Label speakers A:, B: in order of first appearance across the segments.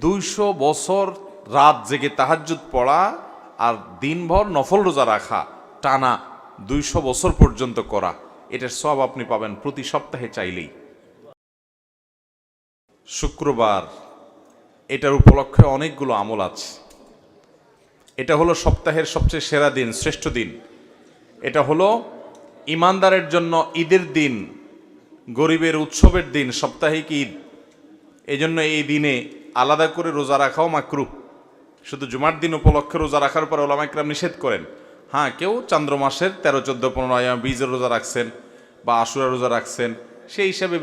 A: 200 বছর রাত জেগে তাহাজ্জুদ পড়া আর দিনভর নফল রোজা রাখা টানা 200 বছর পর্যন্ত করা, এটার সওয়াব আপনি পাবেন প্রতি সপ্তাহে চাইলেই। শুক্রবার, এটার উপলক্ষে অনেকগুলো আমল আছে। এটা হলো সপ্তাহের সবচেয়ে সেরা দিন, শ্রেষ্ঠ দিন। এটা হলো ইমানদারের জন্য ঈদের দিন, গরিবের উৎসবের দিন, সাপ্তাহিক ঈদ। এই জন্য এই দিনে আলাদা করে রোজা রাখাও মাকরুহ। শুধু জুমার দিন উপলক্ষে রোজা রাখার পর ওলামা ইকরাম নিষেধ করেন। হ্যাঁ, কেউ চান্দ্র মাসের 13, 14, 15 20 রোজা রাখছেন বা আশুরা রোজা রাখছেন, সেই হিসাবে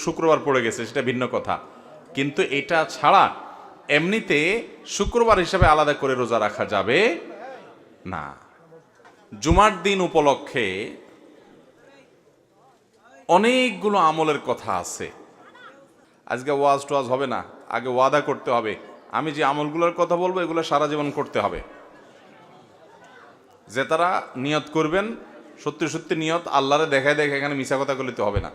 A: শুক্রবার পড়ে গেছে, সেটা ভিন্ন কথা। কিন্তু এটা ছাড়া এমনিতে শুক্রবার হিসাবে আলাদা করে রোজা রাখা যাবে না। জুমার দিন উপলক্ষে অনেকগুলো আমলের কথা আছে। আজকে ওয়াজ টোয়াজ হবে না, আগে ওয়াদা করতে হবে আমি যে আমলগুলোর কথা বলবো এগুলো সারা জীবন করতে হবে। যে তারা নিয়ত করবেন, সত্যি সত্যি নিয়ত, আল্লাহরে দেখায় দেখে এখানে মিছা কথা বলতে হবে না।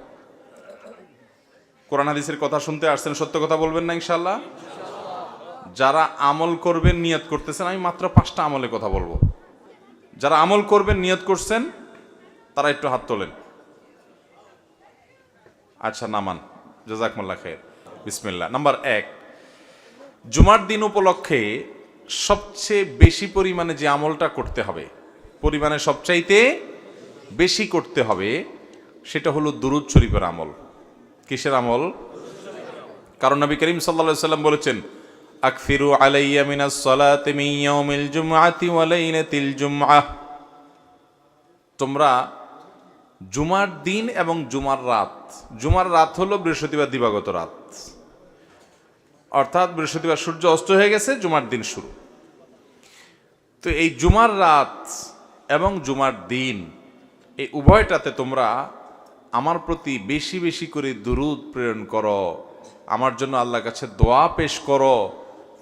A: কোরআন হাদিসের কথা শুনতে আসছেন, সত্য কথা বলবেন না ইনশাআল্লাহ। যারা আমল করবেন নিয়ত করতেছেন, আমি মাত্র 5টা আমলের কথা বলবো। যারা আমল করবেন নিয়ত করছেন তারা একটু হাত তোলেন। আচ্ছা, নামান, জাযাকুমুল্লাহ খাইর। বিসমিল্লাহ। নাম্বার 1, জুমার দিন উপলক্ষে সবচেয়ে বেশি পরিমাণে যে আমলটা করতে হবে, পরিমাণে সবচাইতে বেশি করতে হবে, সেটা হলো দুরূদ শরীফের আমল। কিসের আমল? কারণ নবী করিম সাল্লাল্লাহু আলাইহি ওয়াসাল্লাম বলেছেন, আকফিরু আলাইয়া মিনাস সালাতি মিন ইয়াউমিল জুমআতি ওয়া লাইলাতিল জুমআহ। তোমরা জুমার দিন এবং জুমার রাত হলো বৃহস্পতিবার দিবাগত রাত, অর্থাৎ বৃহস্পতিবার সূর্য অস্ত হয়ে গেছে, জুমার দিন শুরু। তো এই জুমার রাত এবং জুমার দিন, এই উভয়টাতে তোমরা আমার প্রতি বেশি বেশি করে দুরূদ প্রেরণ করো, আমার জন্য আল্লাহর কাছে দোয়া পেশ করো।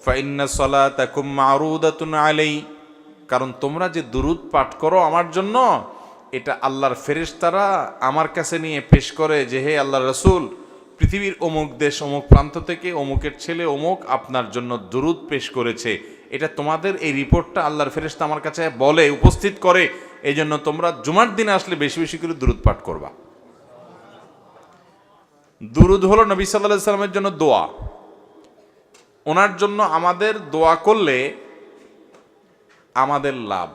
A: ফাইন্না সালাতাকুম মারুদাতুন আলাই, কারণ তোমরা যে দুরূদ পাঠ করো আমার জন্য, এটা আল্লাহর ফেরেশতারা আমার কাছে নিয়ে পেশ করে যে, হে আল্লাহর রাসূল, পৃথিবীর অমুক দেশ অমুক প্রান্ত থেকে অমুকের ছেলে অমুক আপনার জন্য দুরূদ পেশ করেছে। এটা তোমাদের এই রিপোর্টটা আল্লাহর ফেরেশতা আমার কাছে বলে, উপস্থিত করে। এই জন্য তোমরা জুমার দিনে আসলে বেশি বেশি করে দুরূদ পাঠ করবা। দুরূদ হলো নবী সাল্লাল্লাহু আলাইহি ওয়াসাল্লামের জন্য দোয়া। ওনার জন্য আমাদের দোয়া করলে আমাদের লাভ।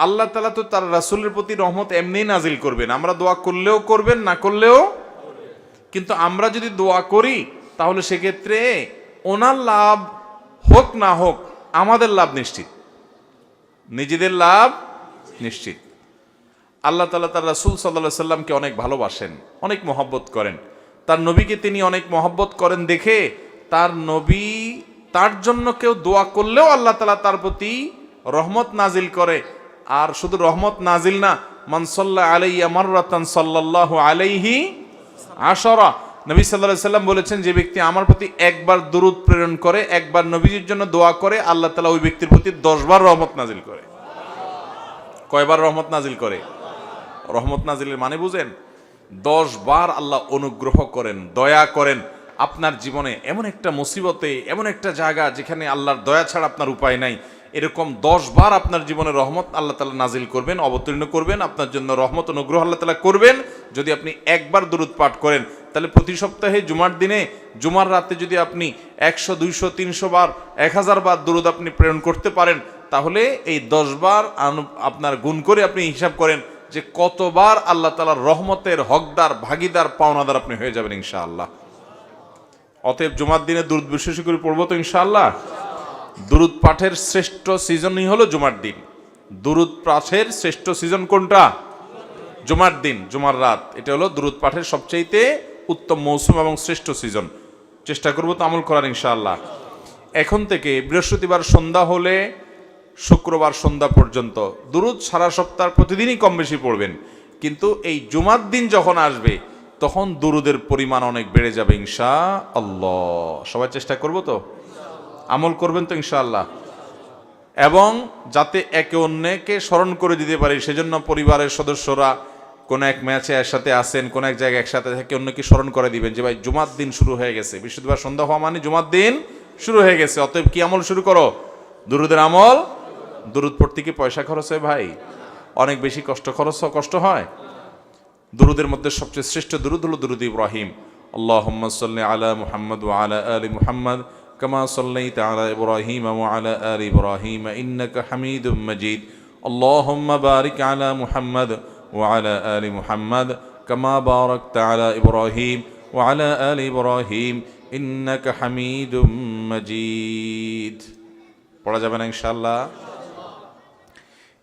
A: আল্লাহ তাআলা তো তার রাসূলের প্রতি রহমত এমনিই নাজিল করবেন, আমরা দোয়া করলেও করবেন, না করলেও। কিন্তু আমরা যদি দোয়া করি তাহলে সেক্ষেত্রে ওনার লাভ হোক না হোক আমাদের লাভ নিশ্চিত, নিজেদের লাভ নিশ্চিত। আল্লাহ তাআলা তার রাসূল সাল্লাল্লাহু আলাইহি সাল্লামকে অনেক ভালোবাসেন, অনেক মহব্বত করেন। তার নবীকে তিনি অনেক মহব্বত করেন দেখে তার নবী, তার জন্য কেউ দোয়া করলেও আল্লাহ তাআলা তার প্রতি রহমত নাজিল করে। আর শুধু রহমত নাজিল না, মান সাল্লা আলাইয়া মাররাতান সাল্লাল্লাহু আলাইহি আশরা। নবী সাল্লাল্লাহু আলাইহি সাল্লাম বলেছেন, যে ব্যক্তি আমার প্রতি একবার দুরূদ প্রেরণ করে, একবার নবীজির জন্য দোয়া করে, আল্লাহ তাআলা ওই ব্যক্তির প্রতি 10 বার রহমত নাজিল করে। কয়বার রহমত নাজিল করে? রহমত নাজিলের মানে বুঝেন? 10 বার আল্লাহ অনুগ্রহ করেন, দয়া করেন। আপনার জীবনে এমন একটা মুসিবতে, এমন একটা জায়গা যেখানে আল্লাহর দয়া ছাড়া আপনার উপায় নাই, এরকম 10 বার আপনার জীবনে রহমত আল্লাহ তাআলা নাজিল করবেন, অবতীর্ণ করবেন, আপনার জন্য রহমত অনুগ্রহ আল্লাহ তাআলা করবেন যদি আপনি একবার দুরূদ পাঠ করেন। তাহলে প্রতি সপ্তাহে জুমার দিনে, জুমার রাতে যদি আপনি 100, 200, 300 বার, 1000 বার দুরূদ আপনি প্রেরণ করতে পারেন, তাহলে এই 10 বার আপনার গুণ করে আপনি হিসাব করেন যে কতবার আল্লাহ তাআলার রহমতের হকদার, ভাগীদার, পাওনাদার আপনি হয়ে যাবেন ইনশাআল্লাহ। অতএব জুমার দিনে দুরূদ বিশেষ করে পড়বো তো ইনশাআল্লাহ। দুরূদ পাঠের শ্রেষ্ঠ সিজনই হলো জুমার দিন। দুরূদ পাঠের শ্রেষ্ঠ সিজন কোনটা? জুমার দিন, জুমার রাত। এটা হলো দুরূদ পাঠের সবচাইতে উত্তম মৌসুম এবং শ্রেষ্ঠ সিজন। চেষ্টা করবো তো আমল করার ইনশাআল্লাহ। এখন থেকে বৃহস্পতিবার সন্ধ্যা হলে শুক্রবার সন্ধ্যা পর্যন্ত দুরূদ সারা সপ্তাহ প্রতিদিনই কম বেশি পড়বেন। কিন্তু এই জুমার দিন যখন আসবে তখন দুরূদের পরিমাণ অনেক বেড়ে যাবে ইনশাআল্লাহ। সবাই চেষ্টা করবো তো, আমল করবেন তো ইনশাআল্লাহ। এবং যাতে একে অন্যকে স্মরণ করে দিতে পারি, সেজন্য পরিবারের সদস্যরা কোন এক ম্যাচে একসাথে আসেন, কোন এক জায়গায় একসাথে থেকে অন্যকে স্মরণ করে দিবেন যে ভাই জুমার দিন শুরু হয়ে গেছে। বৃহস্পতিবার সন্ধ্যা হওয়া মানে জুমার দিন শুরু হয়ে গেছে। অতএব কি আমল শুরু করো? দুরুদের আমল। দুরুদ পড়তে কি পয়সা খরচ হয় ভাই? অনেক বেশি কষ্ট হয়। দুরুদের মধ্যে সবচেয়ে শ্রেষ্ঠ দুরুদ হলো দুরুদ ইব্রাহিম। আল্লাহুম্মা সাল্লি আলা মুহাম্মদ ওয়া আলা আলি মুহাম্মদ কামা সাল্লাইতা আলা ইব্রাহিম ওয়া আলা আলি ইব্রাহিম ইন্নাকা হামিদুম মাজিদ। আল্লাহুম্মা বারিক আলা মুহাম্মদ ওয়া আলা আলি মুহাম্মদ কামা বারাকতা আলা ইব্রাহিম ওয়া আলা আলি ইব্রাহিম ইন্নাকা হামিদুম মাজিদ। পড়া যাবে না ইনশাআল্লাহ?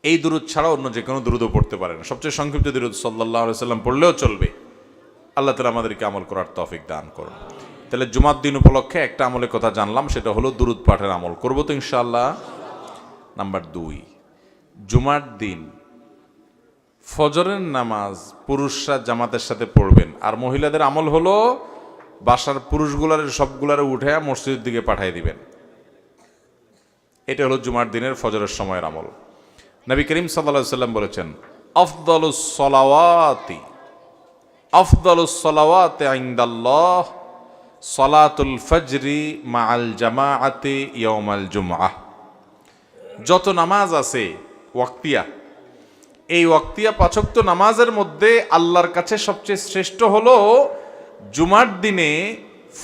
A: এই দুরুদ ছাড়া অন্য যে কোনো দুরুদও পড়তে পারেন। সবচেয়ে সংক্ষিপ্ত দুরুদ সাল্লাল্লাহু আলাইহি সাল্লাম পড়লেও চলবে। আল্লাহ তাআলা আমাদেরকে আমল করার তৌফিক দান করুন। তাহলে জুমার দিন উপলক্ষে একটা আমলের কথা জানলাম, সেটা হলো দুরুদ পাঠের আমল। করবো তো ইনশাআল্লাহ? নাম্বার 2, জুমার দিন ফজরের নামাজ পুরুষরা জামাতের সাথে পড়বেন, আর মহিলাদের আমল হলো বাসার পুরুষগুলার সবগুলারে উঠে মসজিদের দিকে পাঠিয়ে দিবেন। এটা হলো জুমার দিনের ফজরের সময়ের আমল। নবী করিম সাল্লাল্লাহু আলাইহি সাল্লাম বলেছেন, আফদালুস সালাওয়াতি ইনদাল্লাহ সালাতুল ফজরি মাআল জামাআতি ইয়াউমাল জুমআহ। যত নামাজ আছে ওয়াক্তিয়া, এই ওয়াক্তিয়া 5 ওয়াক্ত নামাজের মধ্যে আল্লাহর কাছে সবচেয়ে শ্রেষ্ঠ হলো জুমার দিনে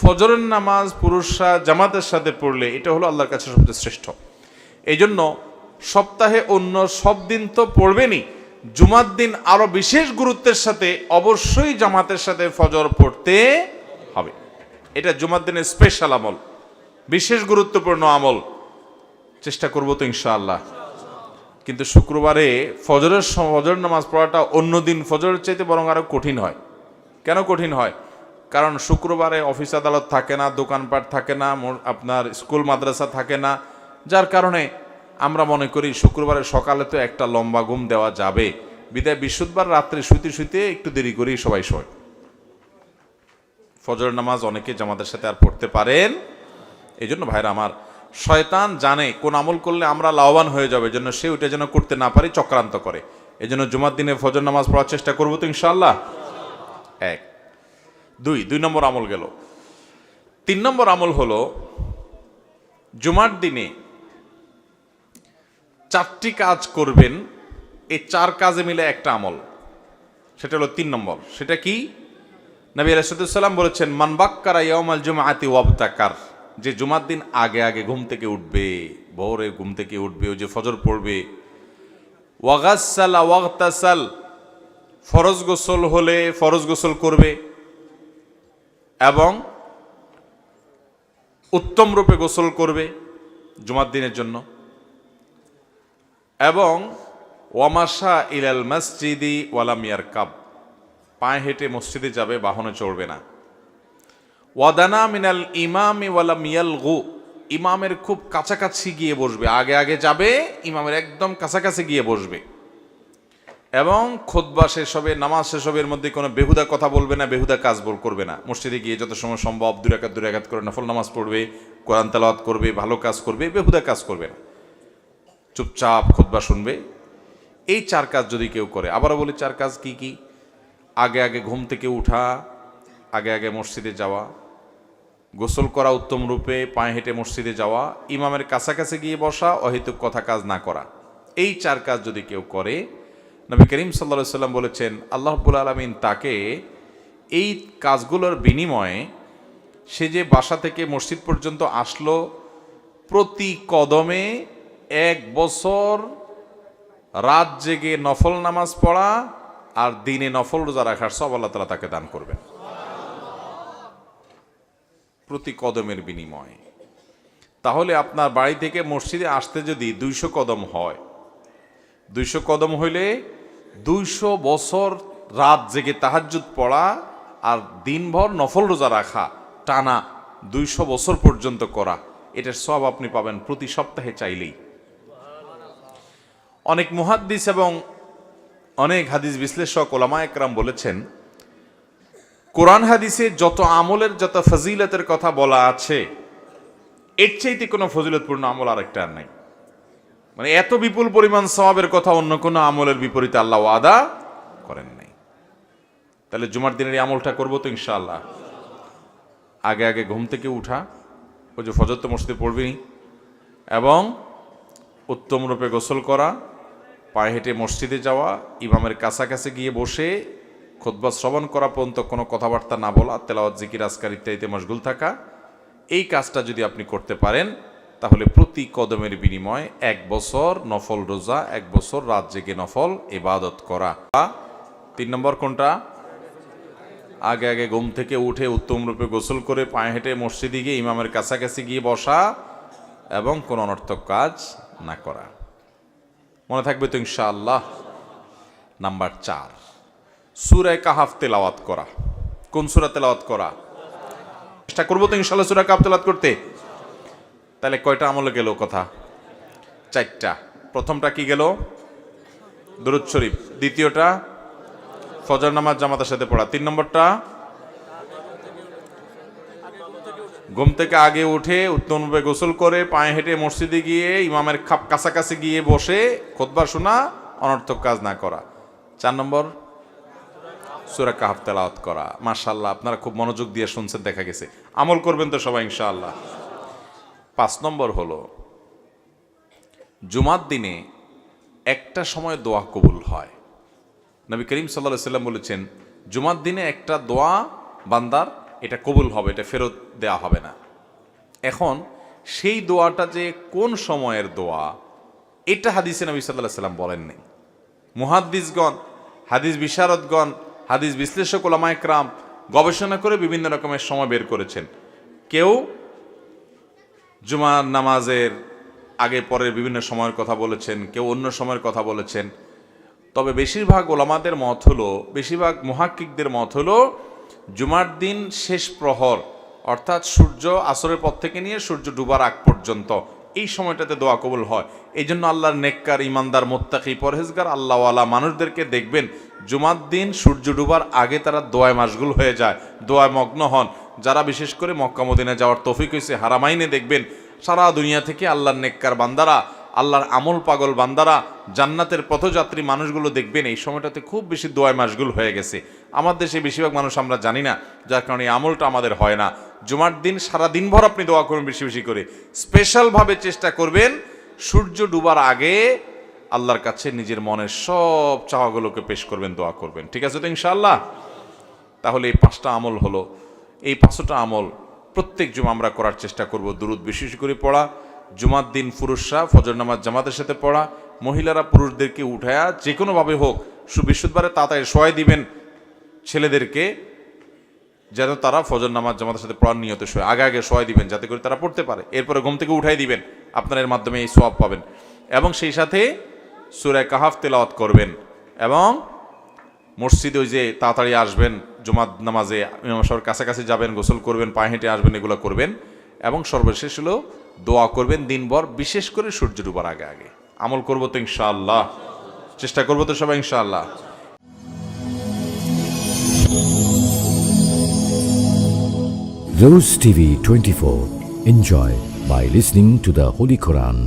A: ফজরের নামাজ পুরুষরা জামাতের সাথে পড়লে এটা হলো আল্লাহর কাছে সবচেয়ে শ্রেষ্ঠ। এই জন্য সপ্তাহে অন্য সব দিন তো পড়বেনই, জুমার দিন আরো বিশেষ গুরুত্বের সাথে অবশ্যই জামাতের সাথে ফজর পড়তে হবে। এটা জুমার দিনের স্পেশাল আমল, বিশেষ গুরুত্বপূর্ণ আমল। চেষ্টা করবো তো ইনশাআল্লাহ। কিন্তু শুক্রবারে ফজর নামাজ পড়াটা অন্য দিন ফজরের চাইতে বরং আরো কঠিন হয়। কেন কঠিন হয়? কারণ শুক্রবারে অফিস আদালত থাকে না, দোকানপাট থাকে না, আপনার স্কুল মাদ্রাসা থাকে না, যার কারণে আমরা মনে করি শুক্রবারের সকালে তো একটা লম্বা ঘুম দেওয়া যাবে, বিদায় বৃহস্পতিবার রাত্রে শুইতে শুইতে একটু দেরি করেই সবাই শোয়। ফজর নামাজ অনেকে জামাতের সাথে আর পড়তে পারেন। এই জন্য ভাইরা আমার, শয়তান জানে কোন আমল করলে আমরা লাভবান হয়ে যাবে, জন্য সে ওইটা যেন করতে না পারি চক্রান্ত করে। এই জন্য জুমার দিনে ফজর নামাজ পড়ার চেষ্টা করবো তো ইনশাআল্লাহ। 1, 2 নম্বর আমল গেল। 3 নম্বর আমল হলো জুমার দিনে 4টি কাজ করবেন। এই 4 কাজে মিলে একটা আমল, সেটা হলো 3 নম্বর। সেটা কি? নবী আলাইহিস সালাম বলেছেন, মান বাক্কারা ইয়াউমাল জুমআতি ওয়াবতাকার, যে জুমার দিন আগে আগে ঘুম থেকে উঠবে, ভোরে ঘুম থেকে উঠবে, ওই যে ফজর পড়বে, ওয়াগাসসালা ওয়াগতাসাল, ফরজ গোসল হলে ফরজ গোসল করবে এবং উত্তম রূপে গোসল করবে জুমার দিনের জন্য, এবং ওয়ামাশা ইলাল মসজিদি ওয়ালাম ইয়ারকাব, পায়ে হেঁটে মসজিদে যাবে, বাহনে চড়বে না। ওয়াদানা মিনাল ইমামি ওয়ালাম ইয়ালগু, ইমামের খুব কাছাকাছি গিয়ে বসবে, আগে আগে যাবে, ইমামের একদম কাছাকাছি গিয়ে বসবে, এবং খুতবা শেষ হবে, নামাজ শেষ হবে, এর মধ্যে কোনো বেহুদা কথা বলবে না, বেহুদা কাজ করবে না। মসজিদে গিয়ে যত সময় সম্ভব 2 রাকাত করে নফল নামাজ পড়বে, কোরআন তেলাওয়াত করবে, ভালো কাজ করবে, বেহুদা কাজ করবে না, চুপচাপ খুতবা শুনবে। এই 4 কাজ যদি কেউ করে, আবারও বলি 4 কাজ কি কি? আগে আগে ঘুম থেকে উঠা, আগে আগে মসজিদে যাওয়া, গোসল করা উত্তম রূপে, পায়ে হেঁটে মসজিদে যাওয়া, ইমামের কাছাকাছি গিয়ে বসা, অহেতুক কথা কাজ না করা। এই 4 কাজ যদি কেউ করে, নবী করিম সাল্লাল্লাহু আলাইহি সাল্লাম বলেছেন, আল্লাহ রাব্বুল আলামিন তাকে এই কাজগুলোর বিনিময়ে, সে যে বাসা থেকে মসজিদ পর্যন্ত আসলো, প্রতি কদমে 1 বছর রাত জেগে নফল নামাজ পড়া আর দিনে নফল রোজা রাখার সব আল্লাহ তাআলা তাকে দান করবেন, প্রতি কদমের বিনিময়ে। তাহলে আপনার বাড়ি থেকে মসজিদে আসতে যদি 200 কদম হয়, 200 কদম হইলে 200 বছর রাত জেগে তাহাজ্জুদ পড়া আর দিনভর নফল রোজা রাখা, টানা 200 বছর পর্যন্ত করা, এটার সব আপনি পাবেন প্রতি সপ্তাহে চাইলেই। অনেক মুহাদ্দিস এবং অনেক হাদিস বিশ্লেষক ওলামায়ে কেরাম বলেছেন, কোরআন হাদিসে যত আমলের যত ফজিলতের কথা বলা আছে, এর চাইতে কোনো ফজিলতপূর্ণ আমল আরেকটা আর নাই। মানে এত বিপুল পরিমাণ সওয়াবের কথা অন্য কোনো আমলের বিপরীতে আল্লাহ ওয়াদা করেন নাই। তাহলে জুমার দিনের এই আমলটা করবো তো ইনশাআল্লাহ। আগে আগে ঘুম থেকে উঠা, ওই যে ফজর তো মসজিদে পড়বেনি, এবং উত্তম রূপে গোসল করা, পায়ে হেঁটে মসজিদে যাওয়া, ইমামের কাছাকাছি গিয়ে বসে খুতবা শ্রবণ করা পর্যন্ত কোনো কথাবার্তা না বলা, তেলাওয়াত জিকির আজকার ইত্যাদিতে মশগুল থাকা, এই কাজটা যদি আপনি করতে পারেন তাহলে প্রতি কদমের বিনিময়ে 1 বছর নফল রোজা, 1 বছর রাত জেগে নফল ইবাদত করা। 3 নম্বর কোনটা? আগে আগে ঘুম থেকে উঠে উত্তম রূপে গোসল করে পায়ে হেঁটে মসজিদে গিয়ে ইমামের কাছাকাছি গিয়ে বসা এবং কোনো অনর্থক কাজ না করা। মনে থাকবে তো ইনশাআল্লাহ। নাম্বার 4, সূরা কাহাফ তেলাওয়াত করা। কোন সূরা তেলাওয়াত করা? চেষ্টা করবো তো ইনশাআল্লাহ সূরা কাহাফ তেলাওয়াত করতে। তাহলে কয়টা আমলে গেল কথা? 4টা। প্রথমটা কি গেল? দুরূদ শরীফ। দ্বিতীয়টা ফজর নামাজ জামাতের সাথে পড়া। 3 নম্বরটা ঘুম থেকে আগে উঠে উত্তমভাবে গোসল করে পায়ে হেঁটে মসজিদে গিয়ে ইমামের কাছাকাছি গিয়ে বসে খুতবা শোনা, অনর্থক কাজ না করা। 4 নম্বর সূরা কাহাফ তেলাওয়াত করা। মাশাআল্লাহ, আপনারা খুব মনোযোগ দিয়ে শুনছেন, দেখা গেছে আমল করবেন তো সবাই ইনশাআল্লাহ। 5 নম্বর হলো জুমার দিনে একটা সময় দোয়া কবুল হয়। নবী করিম সাল্লাল্লাহু আলাইহি ওয়াসাল্লাম বলেছেন, জুমার দিনে একটা দোয়া বান্দার এটা কবুল হবে, এটা ফেরত দেয়া হবে না। এখন সেই দোয়াটা যে কোন সময়ের দোয়া, এটা হাদিসে নবী সাল্লাল্লাহু আলাইহি ওয়াসাল্লাম বলেননি। মুহাদ্দিসগণ, হাদিস বিশারদগণ, হাদিস বিশ্লেষক উলামায়ে কেরাম গবেষণা করে বিভিন্ন রকমের সময় বের করেছেন। কেউ জুমার নামাজের আগে পরের বিভিন্ন সময়ের কথা বলেছেন, কেউ অন্য সময়ের কথা বলেছেন। তবে বেশিরভাগ ওলামাদের মত হলো, বেশিরভাগ মুহাক্কিকদের মত হলো জুমার দিন শেষ প্রহর, অর্থাৎ সূর্য আসরের পর থেকে নিয়ে সূর্য ডুবার আগ পর্যন্ত, এই সময়টাতে দোয়া কবুল হয়। এই জন্য আল্লাহর নেককার, ইমানদার, মুত্তাকি, পরহেজগার আল্লাহওয়ালা মানুষদেরকে দেখবেন জুমার দিন সূর্য ডুবার আগে তারা দোয়ায় মাশগুল হয়ে যায়, দোয়ায় মগ্ন হন। যারা বিশেষ করে মক্কা মদিনা যাওয়ার তৌফিক হয়েছে, হারামাইনে দেখবেন সারা দুনিয়া থেকে আল্লাহর নেককার বান্দারা, আল্লাহর আমল পাগল বান্দারা, জান্নাতের পথযাত্রী মানুষগুলো দেখবেন এই সময়টাতে খুব বেশি দোয়ায় মাশগুল হয়ে গেছে। আমার দেশে বেশিরভাগ মানুষ আমরা জানি না, যার কারণে এই আমলটা আমাদের হয় না। জুমার দিন সারা দিনভর আপনি দোয়া করবেন বেশি বেশি করে, স্পেশালভাবে চেষ্টা করবেন সূর্য ডুবার আগে আল্লাহর কাছে নিজের মনের সব চাওয়াগুলোকে পেশ করবেন, দোয়া করবেন। ঠিক আছে তো ইনশাআল্লাহ? তাহলে এই 5টা আমল হলো। এই 5টা আমল প্রত্যেক জুমা আমরা করার চেষ্টা করব। দুরুদ বেশি বেশি করে পড়া, জুমার দিন পুরুষরা ফজর নামাজ জামাতের সাথে পড়া, মহিলারা পুরুষদেরকে উঠায়া যে কোনোভাবে হোক বৃহস্পতিবারে তাড়াতাড়ি শোয়াই দিবেন ছেলেদেরকে, যেন তারা ফজর নামাজ জামাতের সাথে পড়ার নিয়তে শোয়, আগে আগে শোয়াই দিবেন যাতে করে তারা পড়তে পারে। এরপরে ঘুম থেকে উঠাই দিবেন, আপনার এর মাধ্যমে এই সওয়াব পাবেন। এবং সেই সাথে সূরা কাহাফ তেলাওয়াত করবেন, এবং মসজিদে ওই যে তাড়াতাড়ি আসবেন, জুমার নামাজে ইমাম সাহেবের কাছাকাছি যাবেন, গোসল করবেন, পায়ে হেঁটে আসবেন, এগুলো করবেন। এবং সর্বশেষ হলো দোয়া করবেন দিনভর, বিশেষ করে সূর্য ডুবার আগে আগে। আমল করবো তো ইনশাআল্লাহ, চেষ্টা করবো তো সবাই ইনশাআল্লাহ।
B: Rose TV 24. Enjoy by listening to the Holy Quran.